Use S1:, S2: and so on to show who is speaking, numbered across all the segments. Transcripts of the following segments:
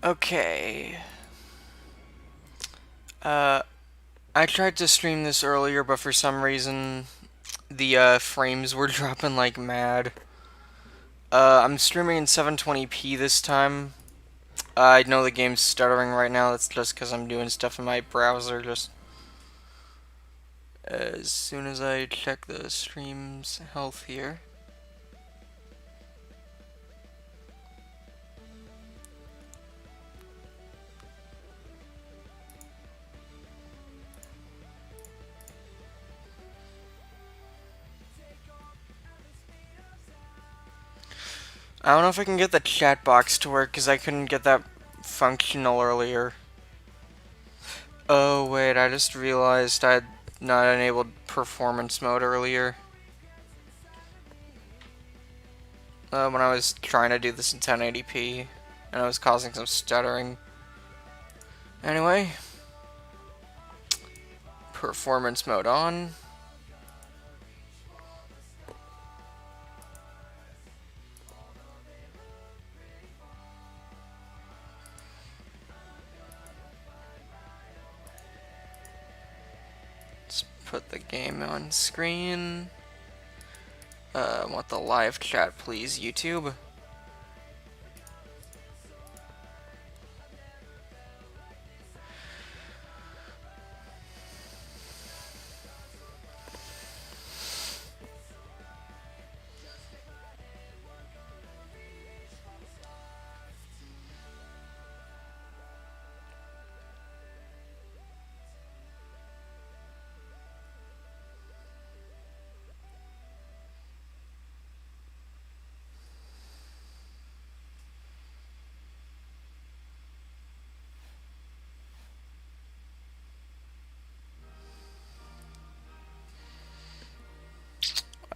S1: Okay. Uh, I tried to stream this earlier, but for some reason the frames were dropping like mad. I'm streaming in 720p this time. I know the game's stuttering right now. That's just because I'm doing stuff in my browser. Just as soon as I check the stream's health here. I don't know if I can get the chat box to work because I couldn't get that functional earlier. Oh wait, I just realized I had not enabled performance mode earlier. When I was trying to do this in 1080p, and I was causing some stuttering. Anyway, performance mode on. Let's put the game on screen. I want the live chat, please, YouTube.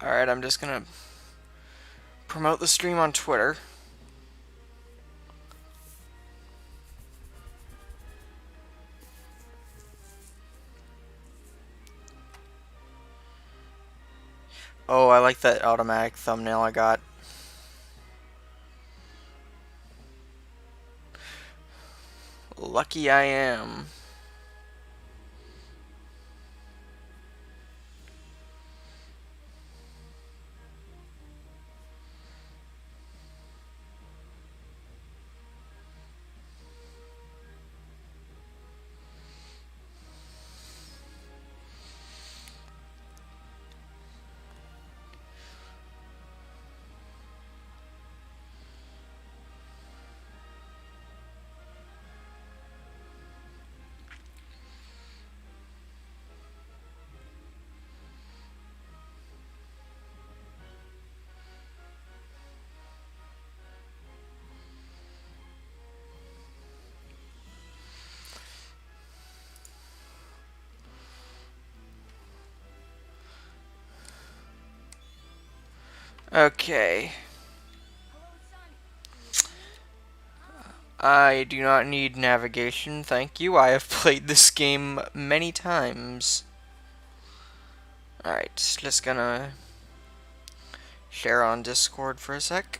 S1: Alright, I'm just gonna promote the stream on Twitter. Oh, I like that automatic thumbnail I got. Lucky I am. Okay. I do not need navigation, thank you. I have played this game many times. Alright, just gonna share on Discord for a sec.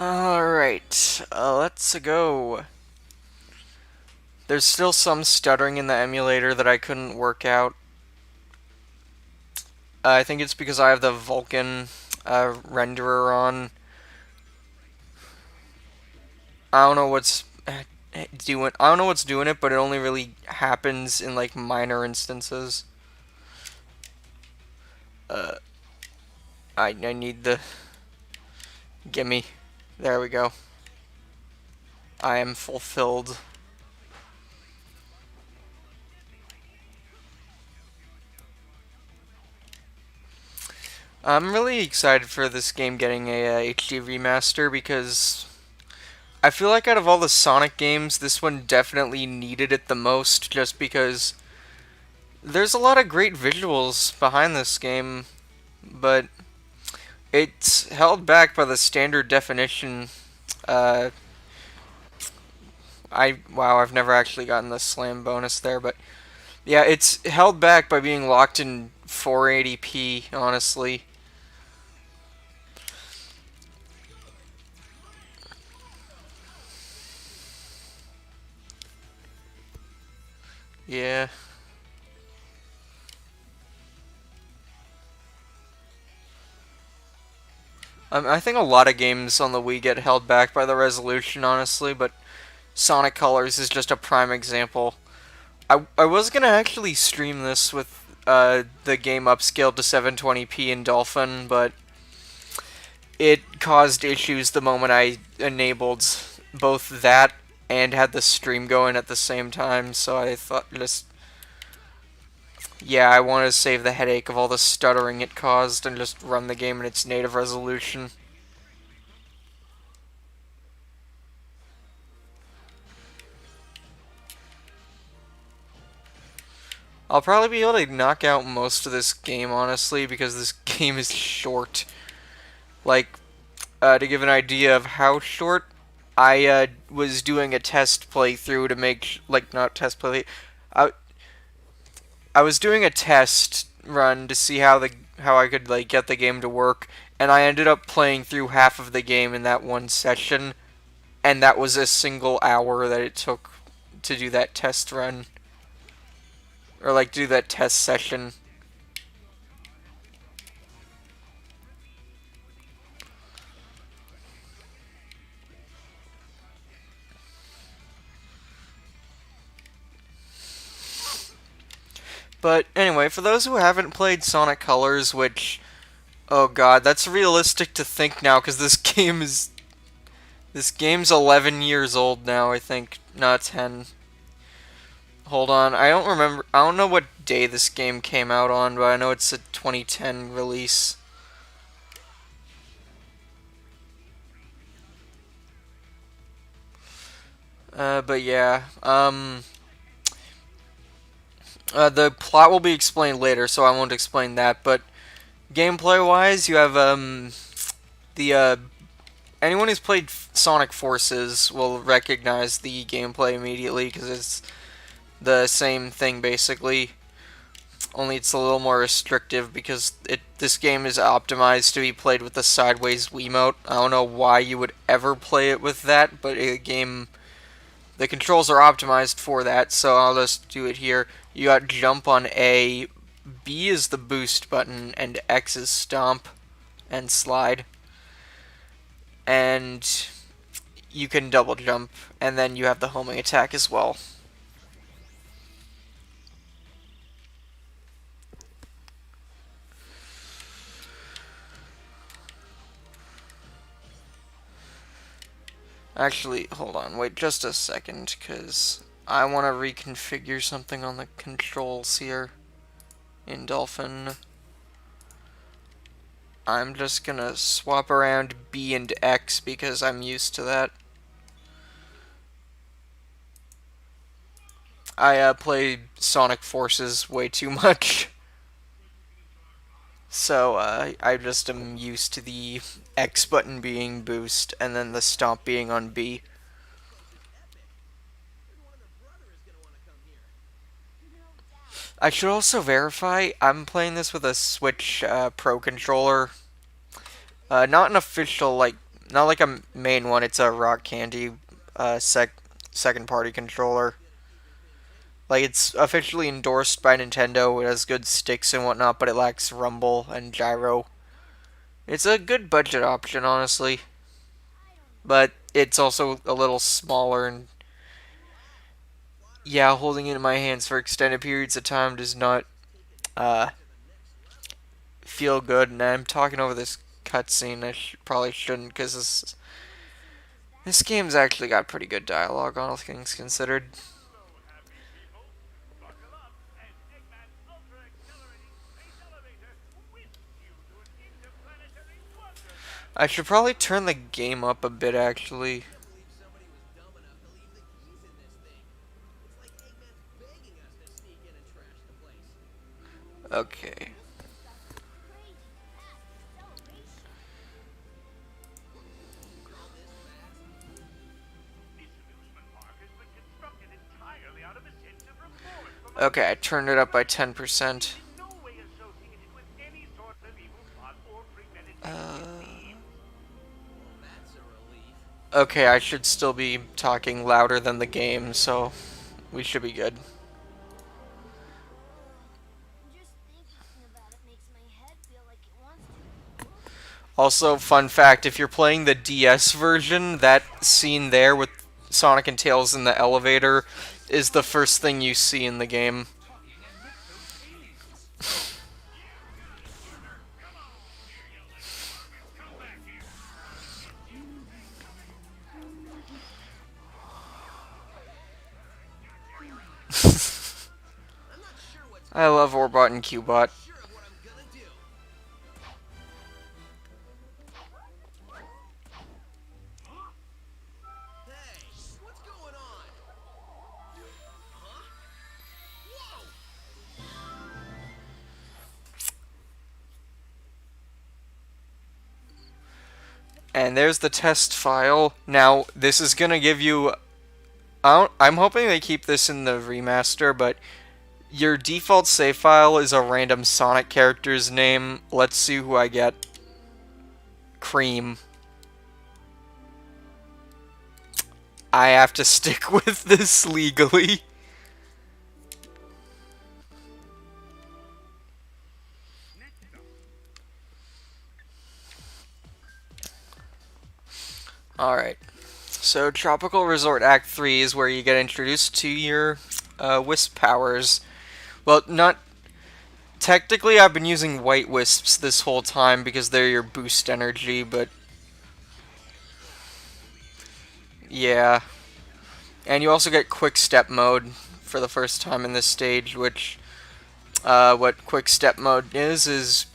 S1: Alright, let's go. There's still some stuttering in the emulator that I couldn't work out. I think it's because I have the Vulkan renderer on. I don't know what's doing it, but it only really happens in like minor instances. Uh, I need the gimme. There we go. I am fulfilled. I'm really excited for this game getting a HD remaster because I feel like out of all the Sonic games, this one definitely needed it the most just because there's a lot of great visuals behind this game, but it's held back by the standard definition Uh, wow, I've never actually gotten the slam bonus there, but yeah, it's held back by being locked in 480p, honestly. Yeah. I think a lot of games on the Wii get held back by the resolution, honestly, but Sonic Colors is just a prime example. I was gonna actually stream this with the game upscaled to 720p in Dolphin, but it caused issues the moment I enabled both that and had the stream going at the same time, so I thought just, yeah, I want to save the headache of all the stuttering it caused and just run the game in its native resolution. I'll probably be able to knock out most of this game, honestly, because this game is short. Like, to give an idea of how short, I was doing a test playthrough to make, like, not test play. I I was doing a test run to see how I could like get the game to work, and I ended up playing through half of the game in that one session, and that was a single hour that it took to do that test run or like do that test session. But anyway, for those who haven't played Sonic Colors, which, oh god, that's realistic to think now because this game's 11 years old now, I think, not 10. Hold on, I don't remember. I don't know what day this game came out on, but I know it's a 2010 release. But yeah, the plot will be explained later, so I won't explain that. But gameplay-wise, you have the anyone who's played Sonic Forces will recognize the gameplay immediately because it's the same thing basically. Only it's a little more restrictive because this game is optimized to be played with the sideways Wiimote. I don't know why you would ever play it with that, but the controls are optimized for that, so I'll just do it here. You got jump on A, B is the boost button, and X is stomp and slide. And you can double jump, and then you have the homing attack as well. Actually, hold on, wait just a second, because I want to reconfigure something on the controls here in Dolphin. I'm just gonna swap around B and X because I'm used to that. I play Sonic Forces way too much. So I just am used to the X button being boost and then the stomp being on B. I should also verify I'm playing this with a Switch Pro controller. Not an official not like a main one. It's a Rock Candy second party controller. Like it's officially endorsed by Nintendo. It has good sticks and whatnot, but it lacks rumble and gyro. It's a good budget option, honestly, but it's also a little smaller and yeah, holding it in my hands for extended periods of time does not uh, feel good. And I'm talking over this cutscene. Probably shouldn't because this game's actually got pretty good dialogue, all things considered. I should probably turn the game up a bit, actually. Okay. Okay, I turned it up by 10%. Okay, I should still be talking louder than the game, so we should be good. Also, fun fact, if you're playing the DS version, that scene there with Sonic and Tails in the elevator is the first thing you see in the game. I love Orbot and Cubot. And there's the test file. Now, this is gonna give you... I'm hoping they keep this in the remaster, but your default save file is a random Sonic character's name. Let's see who I get. Cream. I have to stick with this legally. Alright. So, Tropical Resort Act 3 is where you get introduced to your Wisp powers. Well, not... Technically, I've been using White Wisps this whole time because they're your boost energy, but... Yeah. And you also get Quick Step mode for the first time in this stage, which... what Quick Step mode is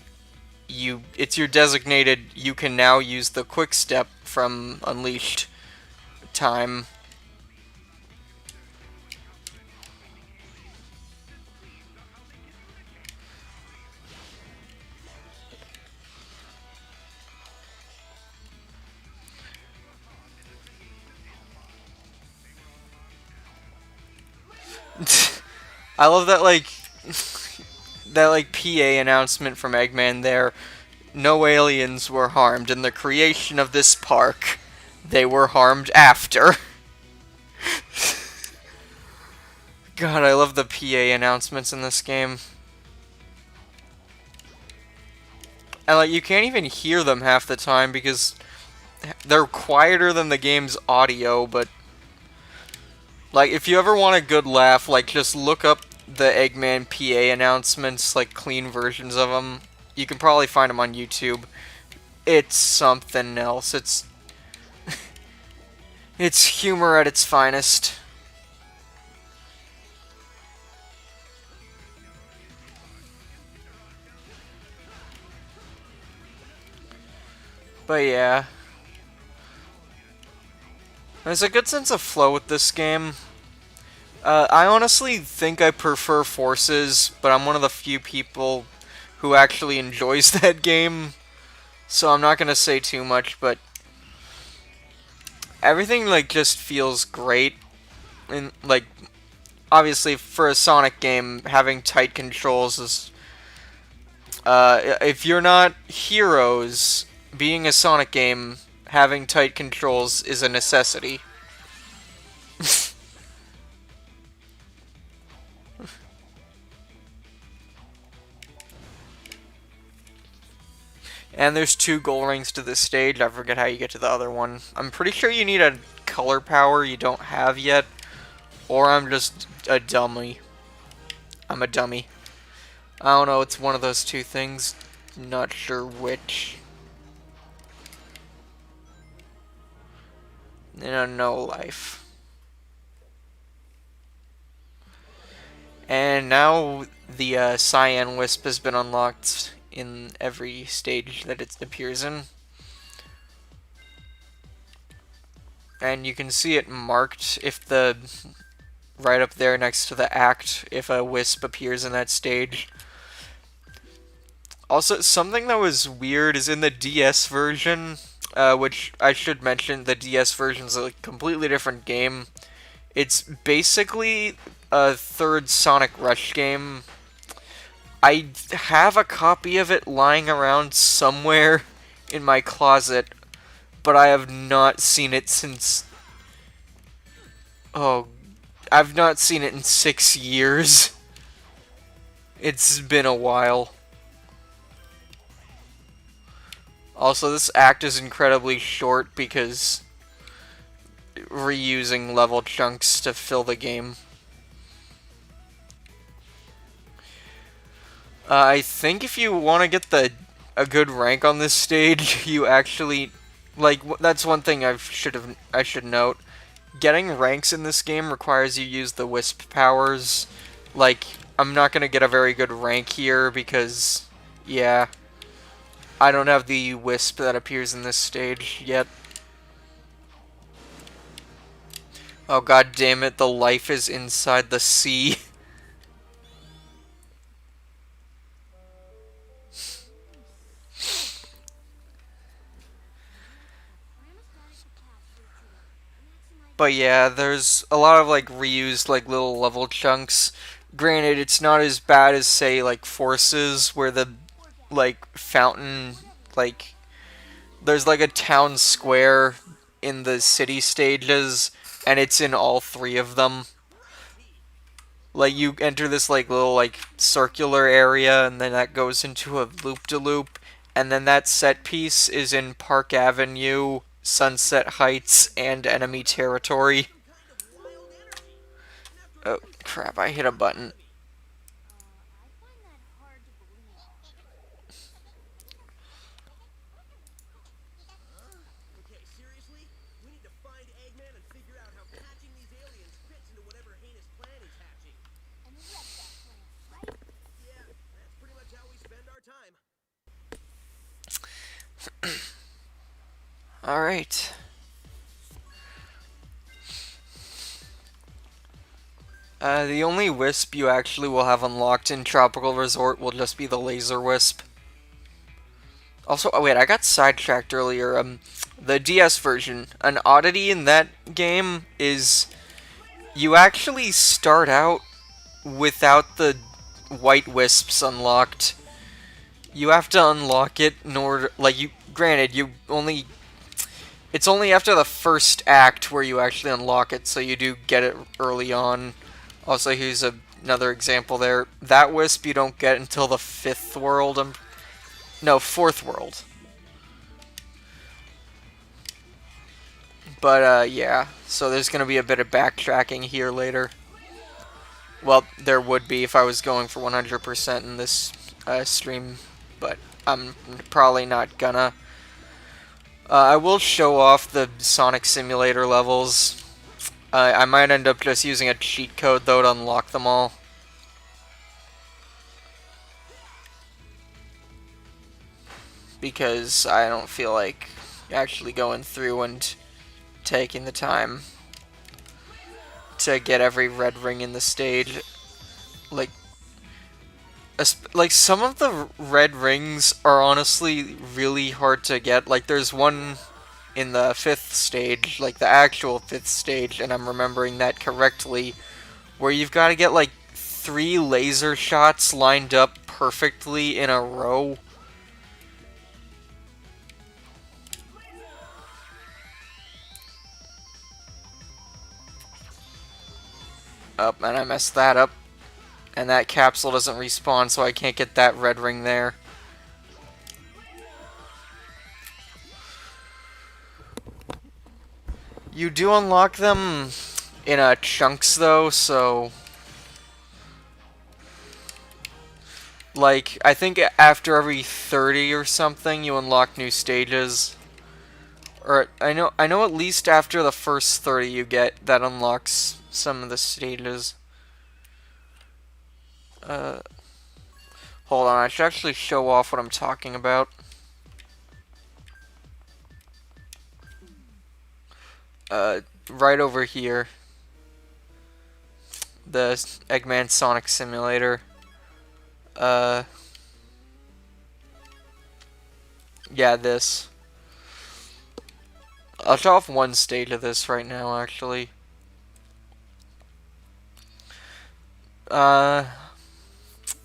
S1: it's your designated, you can now use the Quick Step from Unleashed time. I love that, like, PA announcement from Eggman there. No aliens were harmed in the creation of this park. They were harmed after. God, I love the PA announcements in this game. And, like, you can't even hear them half the time because they're quieter than the game's audio, but... Like, if you ever want a good laugh, like, just look up the Eggman PA announcements, like, clean versions of them. You can probably find them on YouTube. It's something else. It's... it's humor at its finest. But yeah. There's a good sense of flow with this game. I honestly think I prefer Forces, but I'm one of the few people who actually enjoys that game. So I'm not gonna say too much, but everything, like, just feels great. And, like, obviously for a Sonic game, having tight controls is... if you're not Heroes, being a Sonic game, having tight controls is a necessity. And there's 2 goal rings to this stage. I forget how you get to the other one. I'm pretty sure you need a color power you don't have yet. Or I'm just a dummy. I'm a dummy. I don't know, it's one of those 2 things. Not sure which. No life. And now the Cyan Wisp has been unlocked in every stage that it appears in. And you can see it marked if the... right up there next to the act, if a Wisp appears in that stage. Also, something that was weird is in the DS version, which I should mention, the DS version is a completely different game. It's basically a third Sonic Rush game. I have a copy of it lying around somewhere in my closet, but I have not seen it since... Oh, I've not seen it in 6 years. It's been a while. Also, this act is incredibly short because reusing level chunks to fill the game. I think if you want to get a good rank on this stage, you actually that's one thing I should note. Getting ranks in this game requires you use the Wisp powers. Like, I'm not gonna get a very good rank here because, yeah, I don't have the Wisp that appears in this stage yet. Oh god damn it, the life is inside the sea. But yeah, there's a lot of like reused like little level chunks. Granted, it's not as bad as say like Forces, where the like fountain, like there's like a town square in the city stages, and it's in all 3 of them. Like you enter this like little like circular area, and then that goes into a loop-de-loop, and then that set piece is in Park Avenue, Sunset Heights, and enemy territory. Oh, crap, I hit a button. Alright. The only Wisp you actually will have unlocked in Tropical Resort will just be the Laser Wisp. Also, oh wait, I got sidetracked earlier. The DS version, an oddity in that game is you actually start out without the white wisps unlocked. You have to unlock it in order, like, granted, it's only after the first act where you actually unlock it, so you do get it early on. Also, here's another example there. That wisp you don't get until the 5th world, no, 4th world. But, yeah, so there's gonna be a bit of backtracking here later. Well, there would be if I was going for 100% in this stream, but I'm probably not gonna. I will show off the Sonic Simulator levels. I might end up just using a cheat code, though, to unlock them all. Because I don't feel like actually going through and taking the time to get every red ring in the stage. Like some of the red rings are honestly really hard to get. Like there's one in the 5th stage, like the actual 5th stage, and I'm remembering that correctly, where you've got to get like 3 laser shots lined up perfectly in a row. Up, and I messed that up. And that capsule doesn't respawn, so I can't get that red ring there. You do unlock them in chunks, though, so... Like, I think after every 30 or something, you unlock new stages. Or, I know at least after the first 30 you get, that unlocks some of the stages. Hold on, I should actually show off what I'm talking about. Right over here. The Eggman Sonic Simulator. Yeah, this. I'll show off one stage of this right now, actually. Uh,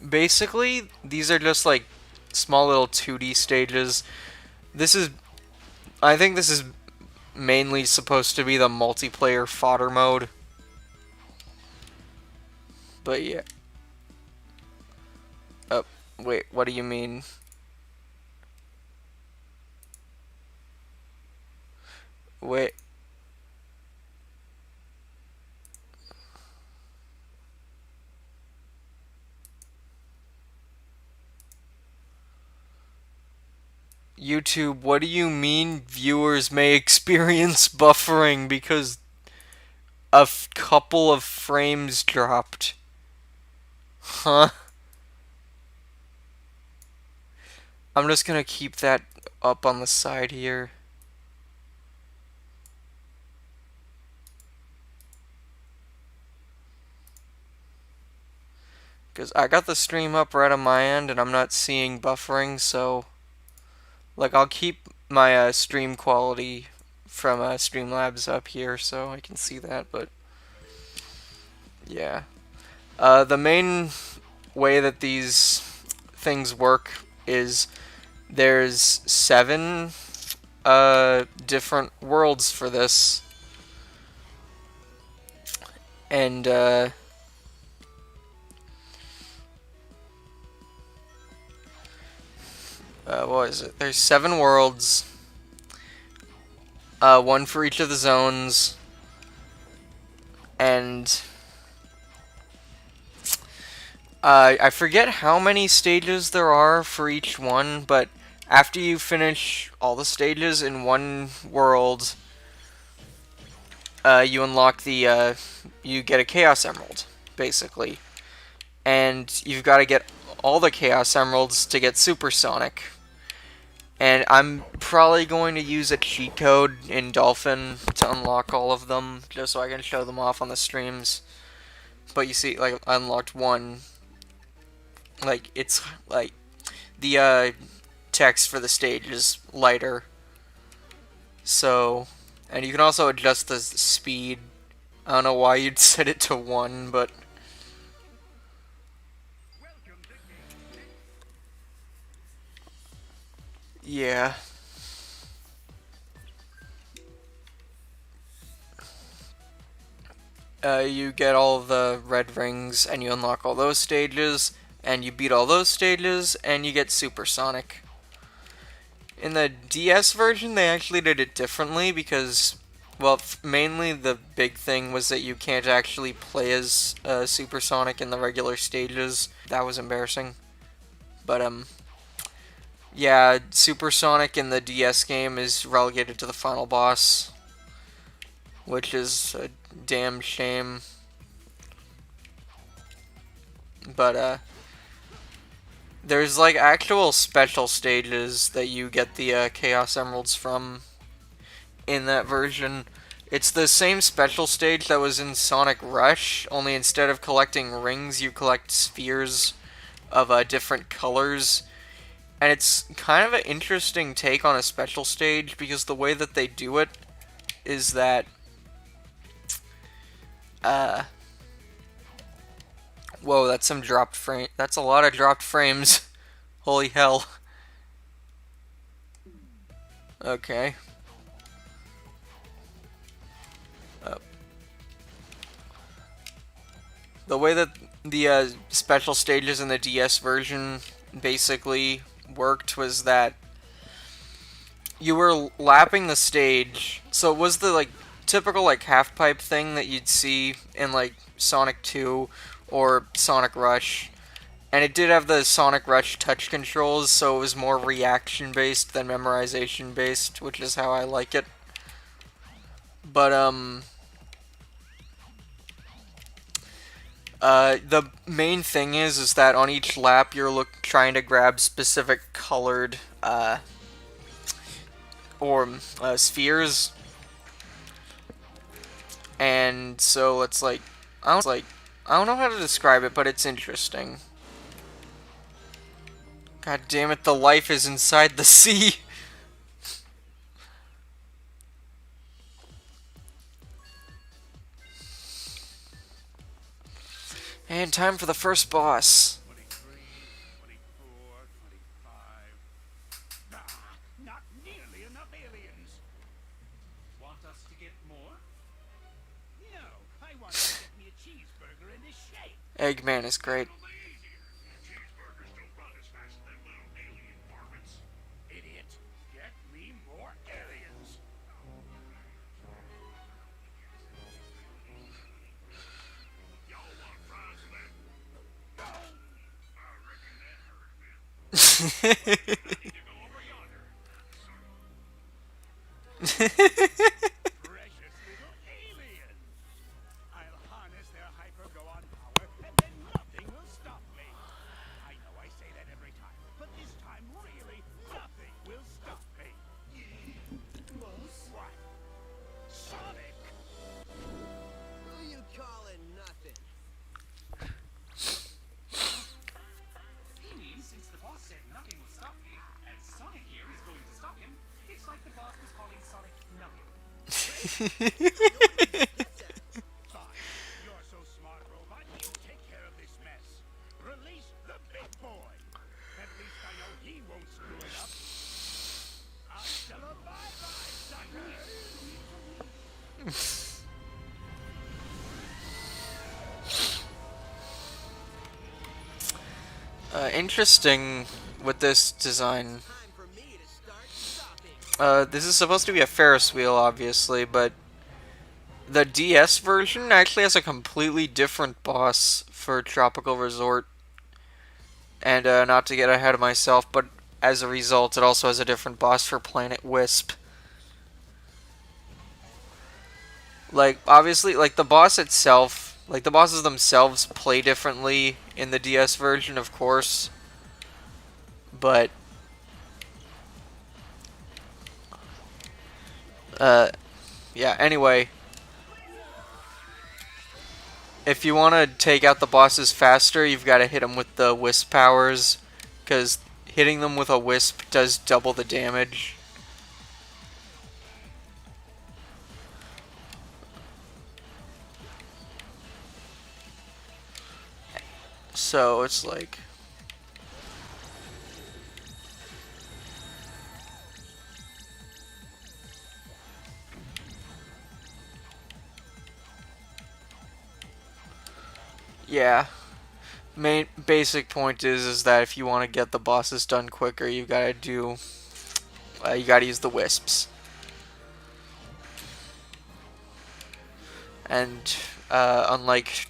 S1: Basically, these are just like small little 2D stages. This is, I think this is mainly supposed to be the multiplayer fodder mode. But yeah. Oh, wait, what do you mean? Wait. YouTube, what do you mean viewers may experience buffering because a couple of frames dropped? Huh? I'm just gonna keep that up on the side here. Because I got the stream up right on my end and I'm not seeing buffering, so... Like, I'll keep my stream quality from Streamlabs up here so I can see that, but... Yeah. The main way that these things work is there's 7 different worlds for this, and what is it? There's 7 worlds, one for each of the zones, and I forget how many stages there are for each one, but after you finish all the stages in one world, you unlock the, you get a Chaos Emerald, basically. And you've got to get all the Chaos Emeralds to get Supersonic. And I'm probably going to use a cheat code in Dolphin to unlock all of them, just so I can show them off on the streams. But you see, like, I unlocked one. Like, it's, like, the, text for the stage is lighter. So, and you can also adjust the speed. I don't know why you'd set it to 1, but... Yeah. You get all the red rings, and you unlock all those stages, and you beat all those stages, and you get Supersonic. In the DS version, they actually did it differently because, well, mainly the big thing was that you can't actually play as Supersonic in the regular stages. That was embarrassing. But, yeah, Supersonic in the DS game is relegated to the final boss, which is a damn shame. But, there's, like, actual special stages that you get the Chaos Emeralds from in that version. It's the same special stage that was in Sonic Rush, only instead of collecting rings, you collect spheres of different colors. And it's kind of an interesting take on a special stage, because the way that they do it is that... Whoa, that's some dropped frame. That's a lot of dropped frames. Holy hell. Okay. The way that the special stages in the DS version basically worked was that you were lapping the stage. So it was the like typical like half pipe thing that you'd see in like Sonic 2 or Sonic Rush. And it did have the Sonic Rush touch controls, so it was more reaction based than memorization based, which is how I like it. But the main thing is that on each lap you're trying to grab specific colored or spheres, and so it's like I don't know how to describe it, but it's interesting. God damn it, the life is inside the sea. And time for the first boss.
S2: 23, 24, 25. Ah, not nearly enough aliens. Want us to get more? No, I want you to get me a cheeseburger in this shape.
S1: Eggman is great.
S2: Probably easier. Cheeseburgers don't run as fast as them little alien varmints. Idiot. Get me more aliens. Y'all want fries then? No. I reckon that hurt, man. I need to go over yonder. Precious little aliens. I'll harness their hyper-go-on power, and then nothing will stop me. I know I say that every time, but this time, really, nothing will stop me. What? Sonic!
S3: Who you calling nothing?
S2: You mean since the boss said nothing will stop me, and Sonic here is going to stop him, it's like the boss was calling Sonic nothing. Fine. You're so smart, robot. You take care of this mess. Release the big boy. At least I know he won't screw it up. Hasta la bye-bye, sucker.
S1: Interesting with this design.
S3: Time for me to start stopping.
S1: This is supposed to be a Ferris wheel, obviously, but the DS version actually has a completely different boss for Tropical Resort. And not to get ahead of myself, but as a result, it also has a different boss for Planet Wisp. Like, obviously, like, the boss itself, like, the bosses themselves play differently in the DS version, of course. But, yeah, anyway. If you want to take out the bosses faster, you've got to hit them with the Wisp powers, because hitting them with a Wisp does double the damage. So it's like... Yeah. Main basic point is that if you want to get the bosses done quicker, you gotta use the wisps. And unlike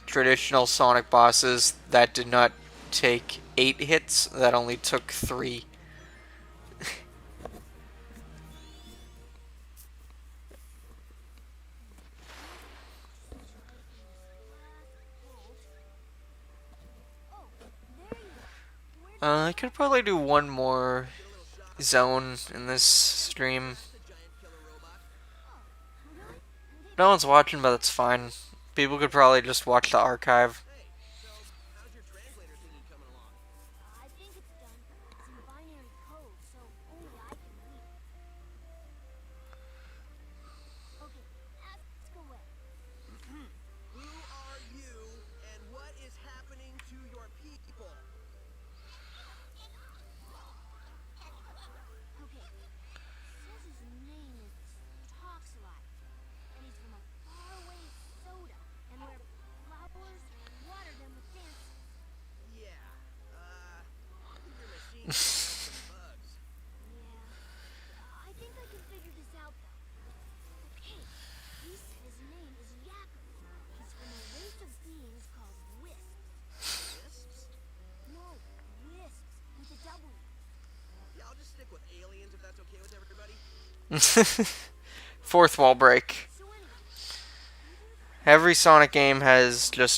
S1: traditional Sonic bosses, that did not take 8 hits, that only took 3. I could probably do one more zone in this stream.
S3: The giant killer robot.
S1: No one's watching, but that's fine. People could probably just watch the archive.
S3: Hey, so how's your translator thingy coming along?
S4: I think it's done. It's in binary code, so only I can read it. Okay, ask away.
S3: Who are you, and what is happening to your people?
S4: Okay. Says his name is Toxalot, and he's from a faraway soda, and where flowers water them with dance.
S3: Yeah, your machine has some bugs.
S4: Yeah. I think I can figure this out though. Okay. He said his name is Yakko. He's from a race of beings called wisps.
S3: Wisps?
S4: No, wisps with a W.
S3: Yeah, I'll just stick with aliens if that's okay with everybody.
S1: Fourth wall break.
S4: So anyway,
S1: Every Sonic game has at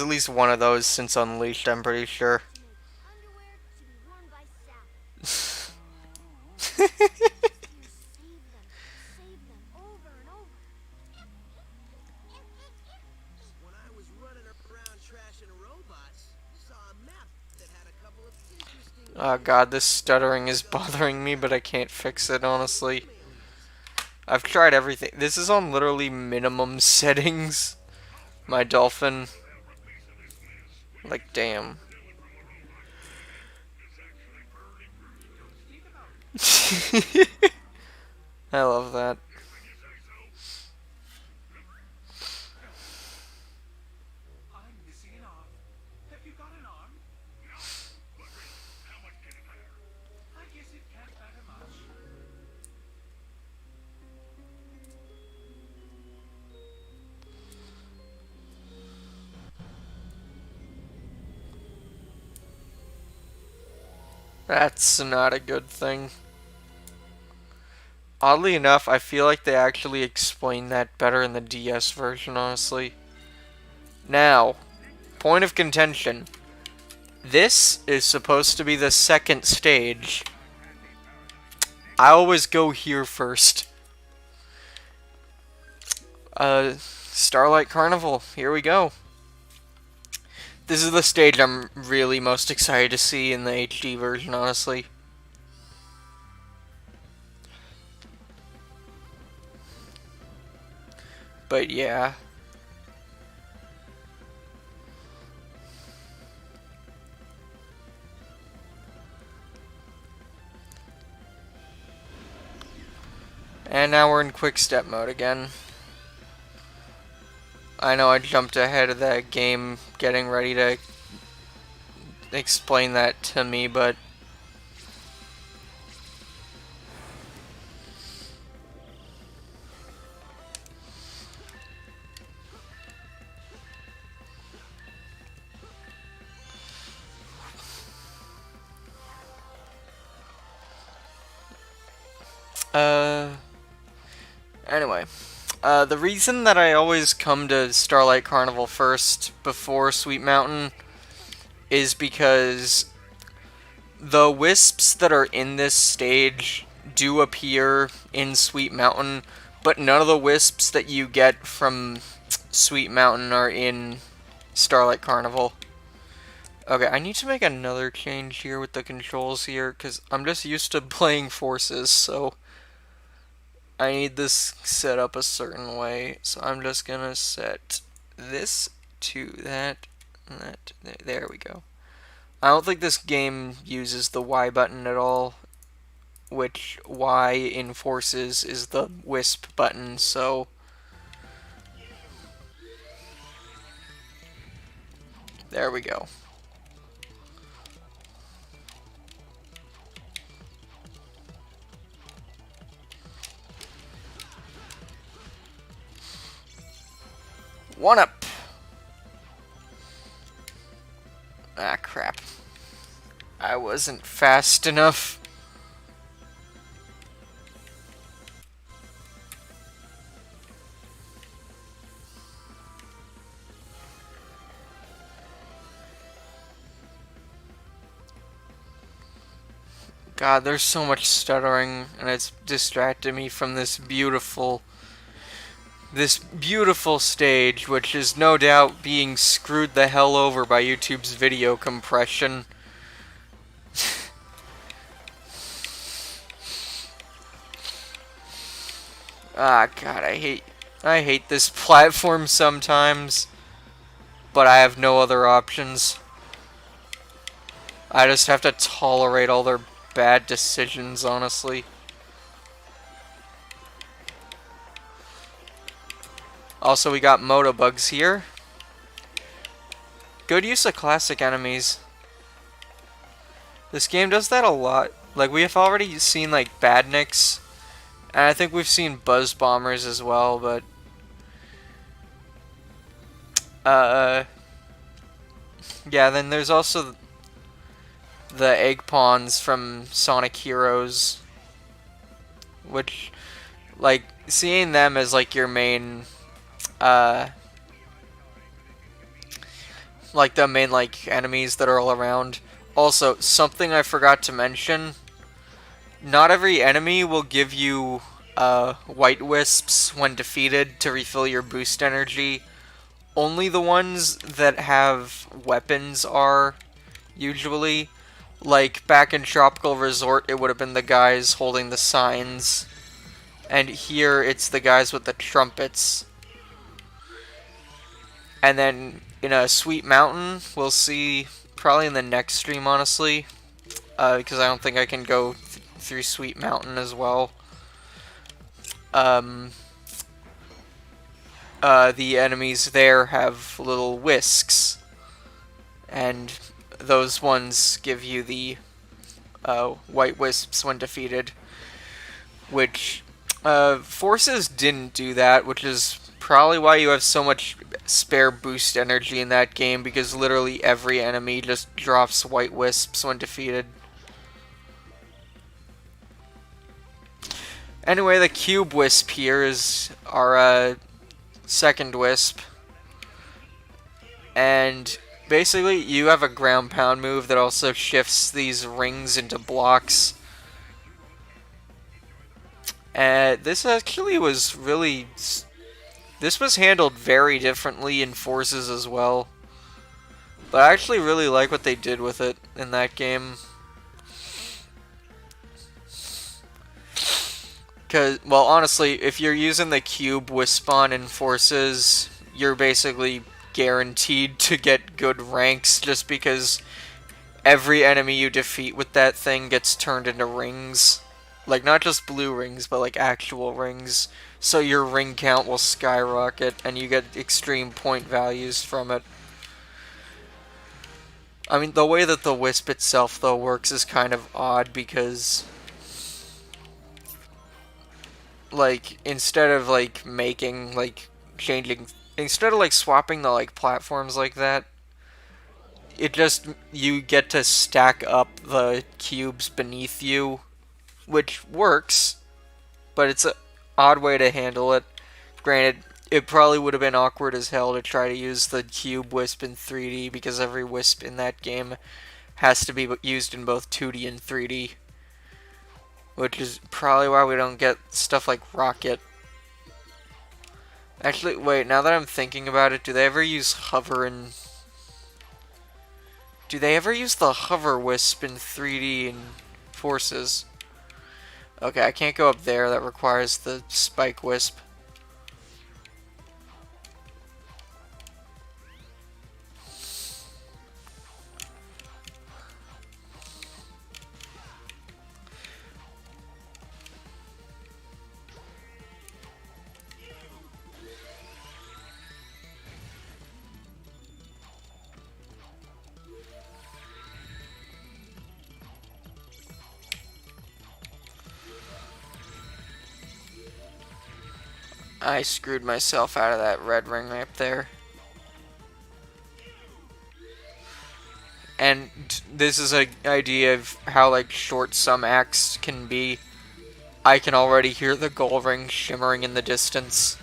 S1: least one of those since Unleashed, I'm pretty sure.
S4: to make underwear to be worn by Sally. You save them over and over.
S3: When I was running around trashing robots, saw a map that had a couple of interesting
S1: Oh god, this stuttering is bothering me, but I can't fix it, honestly.
S3: aliens.
S1: I've tried everything. This is on literally minimum settings. My Dolphin. Like, damn. I love that.
S2: I'm missing an arm. Have you got an arm? No. But how much can it matter? I guess it can't matter much.
S1: That's not a good thing. Oddly enough, I feel like they actually explain that better in the DS version, honestly. Now, point of contention. This is supposed to be the second stage. I always go here first. Starlight Carnival, here we go. This is the stage I'm really most excited to see in the HD version, honestly. But yeah. And now we're in quick step mode again. I know I jumped ahead of that game getting ready to explain that to me, but anyway. The reason that I always come to Starlight Carnival first before Sweet Mountain is because the wisps that are in this stage do appear in Sweet Mountain, but none of the wisps that you get from Sweet Mountain are in Starlight Carnival. Okay, I need to make another change here with the controls here, because I'm just used to playing forces, so I need this set up a certain way. So I'm just gonna set this to that, and that, there we go. I don't think this game uses the Y button at all, which Y in forces is the wisp button, so there we go. One up. Ah, crap. I wasn't fast enough. God, there's so much stuttering, and it's distracted me from this beautiful stage, which is no doubt being screwed the hell over by YouTube's video compression. Ah, God, I hate this platform sometimes, but I have no other options. I just have to tolerate all their bad decisions, honestly. Also, we got Motobugs here. Good use of classic enemies. This game does that a lot. Like, we have already seen, like, Badniks. And I think we've seen Buzz Bombers as well, but... yeah, then there's also the Egg Pawns from Sonic Heroes. Which, like, seeing them as, like, your main... like, the main, like, enemies that are all around. Also, something I forgot to mention... Not every enemy will give you white wisps when defeated to refill your boost energy. Only the ones that have weapons are, usually. Like, back in Tropical Resort, it would have been the guys holding the signs. And here, it's the guys with the trumpets. And then, in a Sweet Mountain. We'll see probably in the next stream, honestly, because I don't think I can go through Sweet Mountain as well. The enemies there have little whisks, and those ones give you the white wisps when defeated, which Forces didn't do that, which is probably why you have so much spare boost energy in that game, because literally every enemy just drops white wisps when defeated. Anyway, the cube wisp here is our second wisp, and basically you have a ground pound move that also shifts these rings into blocks. And this actually was really... This was handled very differently in Forces as well. But I actually really like what they did with it in that game. Because, well, honestly, if you're using the cube Wispawn in Forces, you're basically guaranteed to get good ranks just because every enemy you defeat with that thing gets turned into rings. Like, not just blue rings, but like actual rings. So your ring count will skyrocket, and you get extreme point values from it. I mean, the way that the Wisp itself, though, works is kind of odd, because... like, instead of, like, making, like, changing... Instead of, like, swapping the, like, platforms like that, it just... You get to stack up the cubes beneath you, which works, but it's an odd way to handle it. Granted, it probably would have been awkward as hell to try to use the cube wisp in 3D, because every wisp in that game has to be used in both 2D and 3D. Which is probably why we don't get stuff like Rocket. Actually, wait, now that I'm thinking about it, do they ever use hover in... Do they ever use the hover wisp in 3D in Forces? Okay, I can't go up there. That requires the spike wisp. I screwed myself out of that red ring right there. And this is an idea of how, like, short some acts can be. I can already hear the gold ring shimmering in the distance.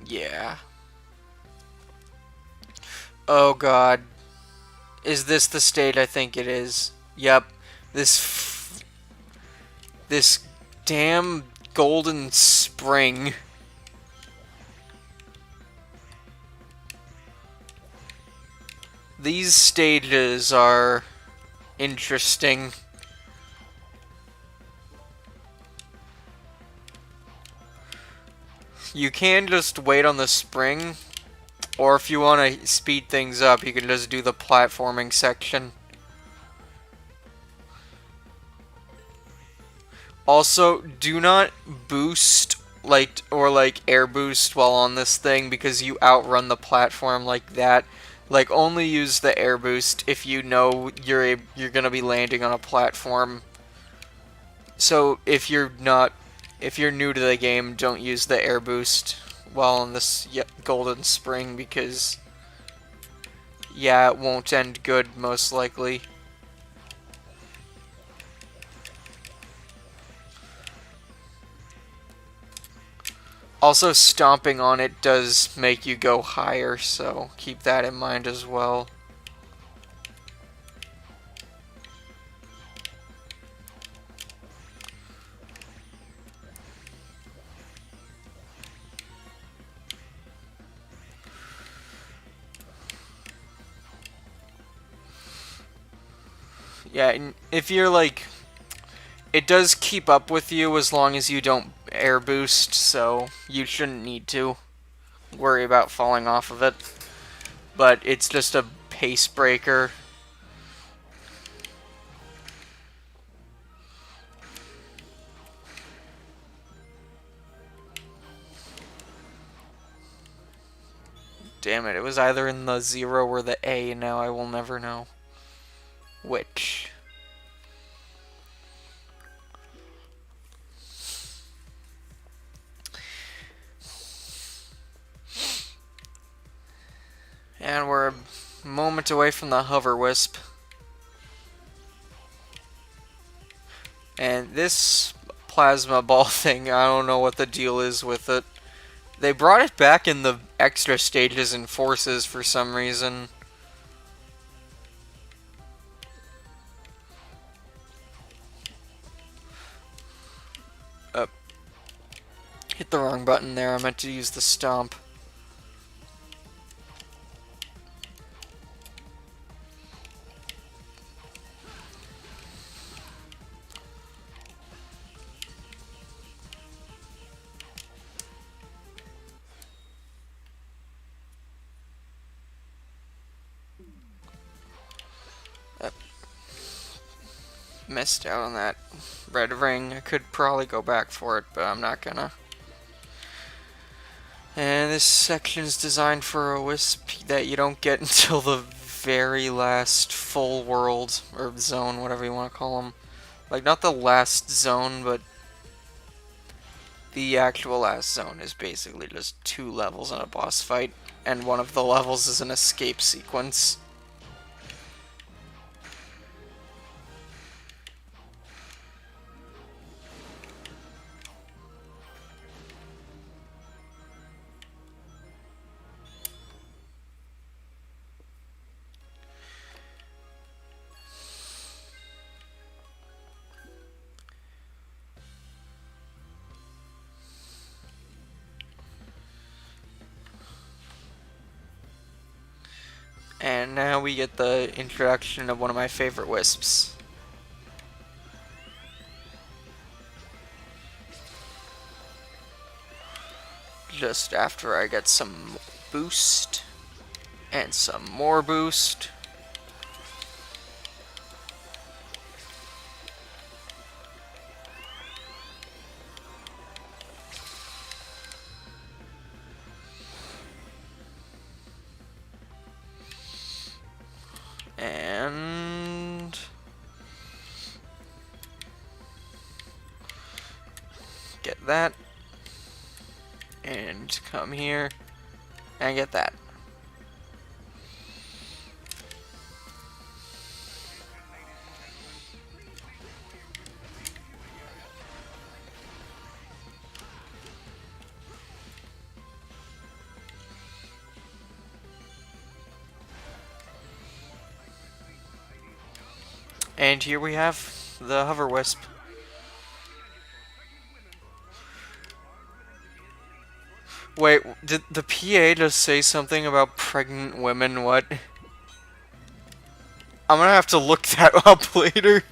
S1: Yeah. Oh god. Is this the stage I think it is? Yep. This damn golden spring. These stages are interesting. You can just wait on the spring, or if you want to speed things up, you can just do the platforming section. Also, do not boost or air boost while on this thing, because you outrun the platform like that. Like, only use the air boost if you know you're gonna be landing on a platform. So if you're new to the game, don't use the air boost while on this golden spring, because yeah, it won't end good most likely. Also, stomping on it does make you go higher, so keep that in mind as well. Yeah, and if you're like, it does keep up with you as long as you don't air boost, so you shouldn't need to worry about falling off of it. But it's just a pace breaker. Damn it, it was either in the 0 or the A, and now I will never know which. And we're a moment away from the Hover Wisp. And this plasma ball thing, I don't know what the deal is with it. They brought it back in the extra stages and forces for some reason. Hit the wrong button there, I meant to use the stomp. Missed out on that red ring. I could probably go back for it, but I'm not gonna. And this section is designed for a wisp that you don't get until the very last full world, or zone, whatever you want to call them. Like, not the last zone, but the actual last zone is basically just 2 levels in a boss fight, and one of the levels is an escape sequence. And now we get the introduction of one of my favorite wisps. Just after I get some boost, and some more boost. And get that, and come here and get that. And here we have the Hover Wisp. Wait, did the PA just say something about pregnant women? What? I'm gonna have to look that up later.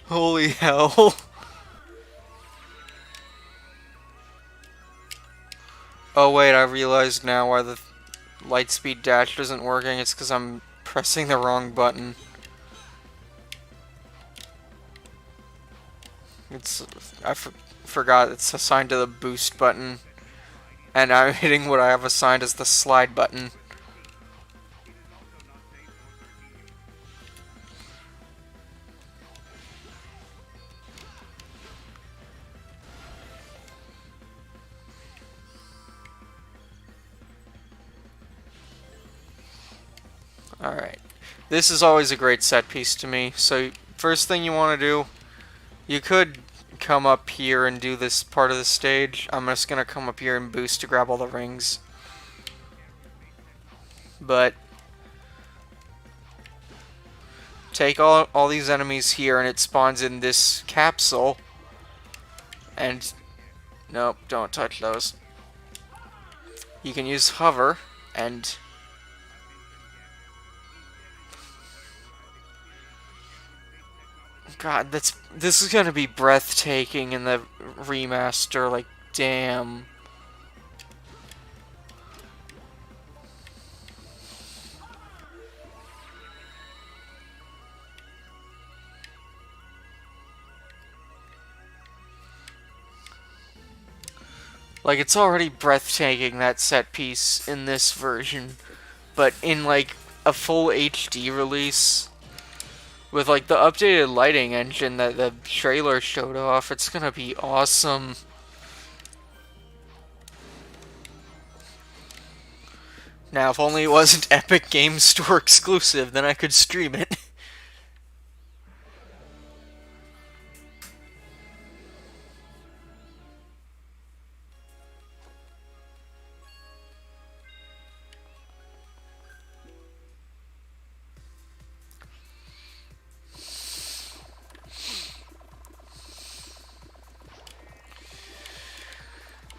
S1: Holy hell. Oh wait, I realized now why the Lightspeed dash isn't working. It's because I'm pressing the wrong button. I forgot it's assigned to the boost button, and I'm hitting what I have assigned as the slide button. Alright. This is always a great set piece to me. So, first thing you want to do, you could come up here and do this part of the stage. I'm just gonna come up here and boost to grab all the rings. But take all these enemies here and it spawns in this capsule. And nope, don't touch those. You can use hover and God, this is gonna be breathtaking in the remaster, like damn. Like, it's already breathtaking, that set piece in this version. But in, like, a full HD release, with, like, the updated lighting engine that the trailer showed off, it's gonna be awesome. Now, if only it wasn't Epic Games Store exclusive, then I could stream it.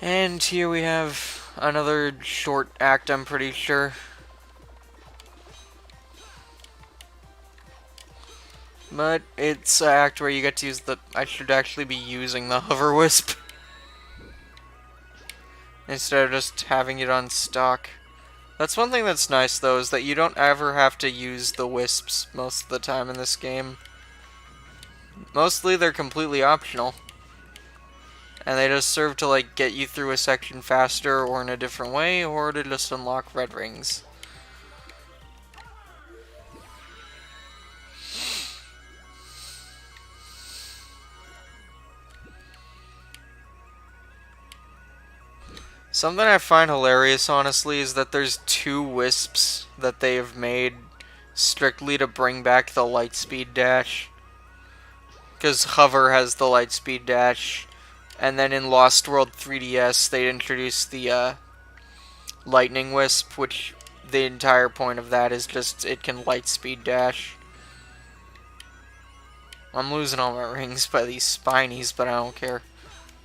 S1: And here we have another short act, I'm pretty sure. But it's an act where you get to use the... I should actually be using the hover wisp instead of just having it on stock. That's one thing that's nice, though, is that you don't ever have to use the wisps most of the time in this game. Mostly they're completely optional. And they just serve to, like, get you through a section faster or in a different way, or to just unlock red rings. Something I find hilarious, honestly, is that there's 2 wisps that they have made strictly to bring back the lightspeed dash. Because Hover has the lightspeed dash. And then in Lost World 3DS, they introduced the Lightning Wisp, which the entire point of that is just it can lightspeed dash. I'm losing all my rings by these spinies, but I don't care.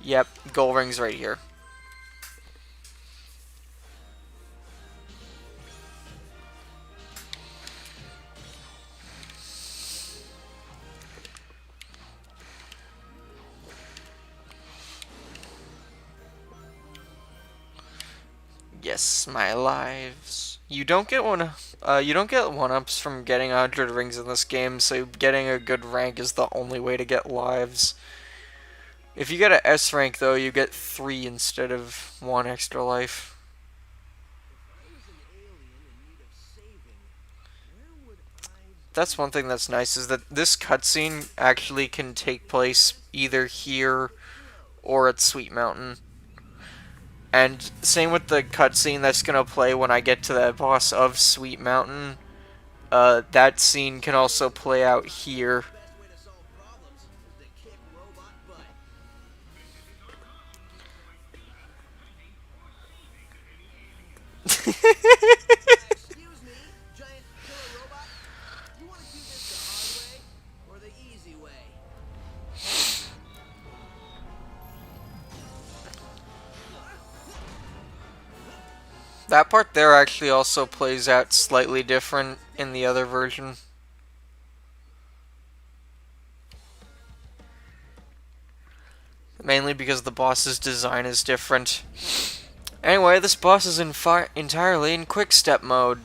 S1: Yep, gold rings right here. Yes, my lives. You don't get one-ups from getting 100 rings in this game, so getting a good rank is the only way to get lives. If you get an S rank, though, you get 3 instead of 1 extra life. That's one thing that's nice, is that this cutscene actually can take place either here or at Sweet Mountain. And same with the cutscene that's gonna play when I get to the boss of Sweet Mountain. That scene can also play out here.
S3: Excuse me, giant killer robot. You want to do this the hard way or the easy way?
S1: That part there actually also plays out slightly different in the other version. Mainly because the boss's design is different. Anyway, this boss is entirely in quick step mode.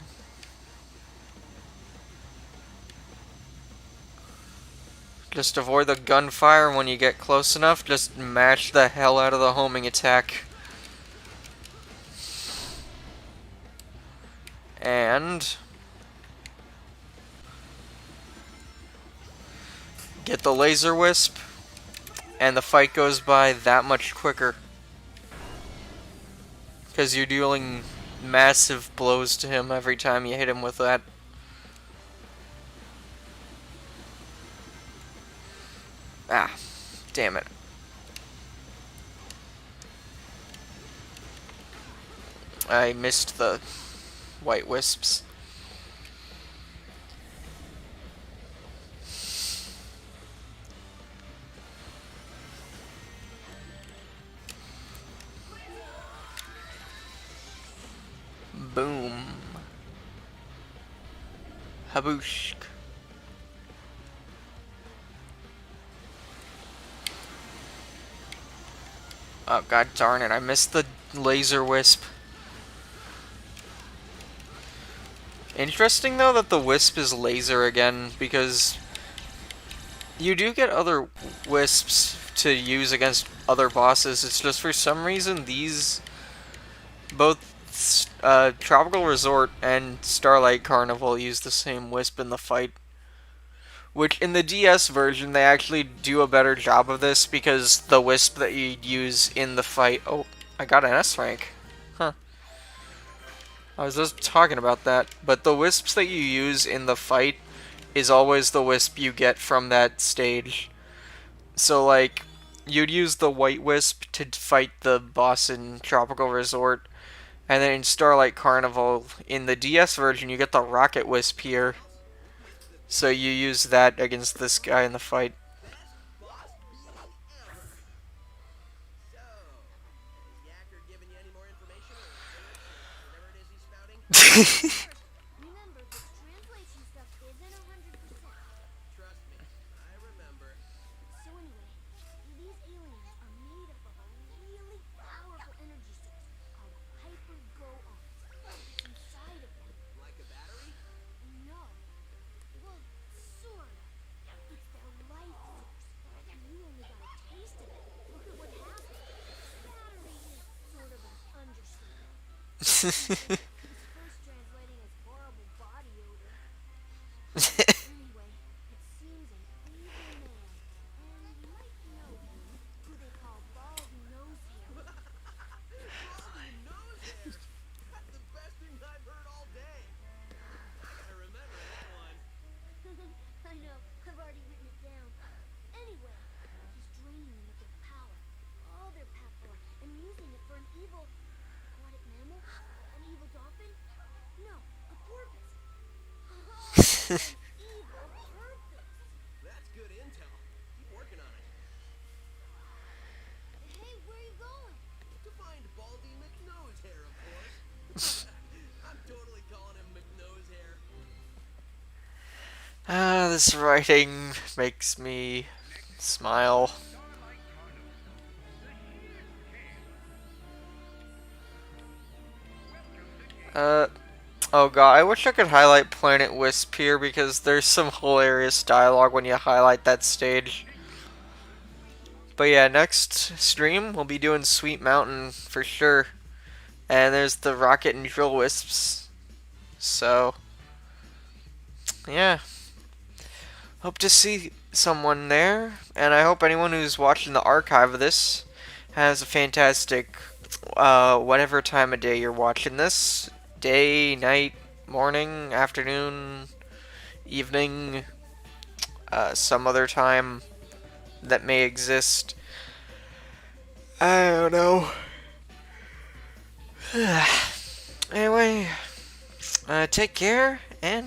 S1: Just avoid the gunfire when you get close enough. Just mash the hell out of the homing attack. And get the laser wisp, and the fight goes by that much quicker. Because you're dealing massive blows to him every time you hit him with that. Ah, damn it. I missed the white wisps. Boom. Haboosh. Oh god darn it, I missed the laser wisp. Interesting though that the wisp is laser again, because you do get other wisps to use against other bosses. It's just for some reason these, both Tropical Resort and Starlight Carnival, use the same wisp in the fight. Which in the DS version they actually do a better job of this, because the wisp that you use in the fight. Oh, I got an S rank. Huh. I was just talking about that, but the wisps that you use in the fight is always the wisp you get from that stage. So, like, you'd use the white wisp to fight the boss in Tropical Resort, and then in Starlight Carnival, in the DS version, you get the rocket wisp here. So you use that against this guy in the fight.
S3: Best boss beating ever. So, is Yacker giving you any more information or whatever it is he's spouting?
S4: Remember, this translation stuff isn't 100%.
S3: Trust me, I remember.
S4: So anyway, these aliens are made up of a really powerful energy source called hyper-go-ons. Inside of them,
S3: Like a battery?
S4: no. Well, sort of. It's their life force. And you only got a taste of it. Look at what happened. Battery is sort of an understatement. It's first translating as horrible body odor. Anyway, it seems an evil man, and you might know him, who they call Bald Nosehair.
S3: Baldy Nosehair! That's the best thing I've heard all day. I remember that one.
S4: I know, I've already written it down. Anyway, he's draining them of their power, all their power, and using it for an evil aquatic mammal? An evil dolphin? No, a porpoise. An evil porpoise.
S3: That's good intel. Keep working on it.
S4: Hey, where are you going?
S3: To find Baldy McNosehair, of course. I'm totally calling him McNosehair.
S1: Ah, this writing makes me smile.
S2: Starlight Carnival. The sheer scale. Welcome to
S1: Oh god, I wish I could highlight Planet Wisp here, because there's some hilarious dialogue when you highlight that stage. But yeah, next stream we'll be doing Sweet Mountain for sure. And there's the Rocket and Drill Wisps. So, yeah. Hope to see someone there. And I hope anyone who's watching the archive of this has a fantastic, whatever time of day you're watching this. Day, night, morning, afternoon, evening, some other time that may exist. I don't know. Anyway, take care and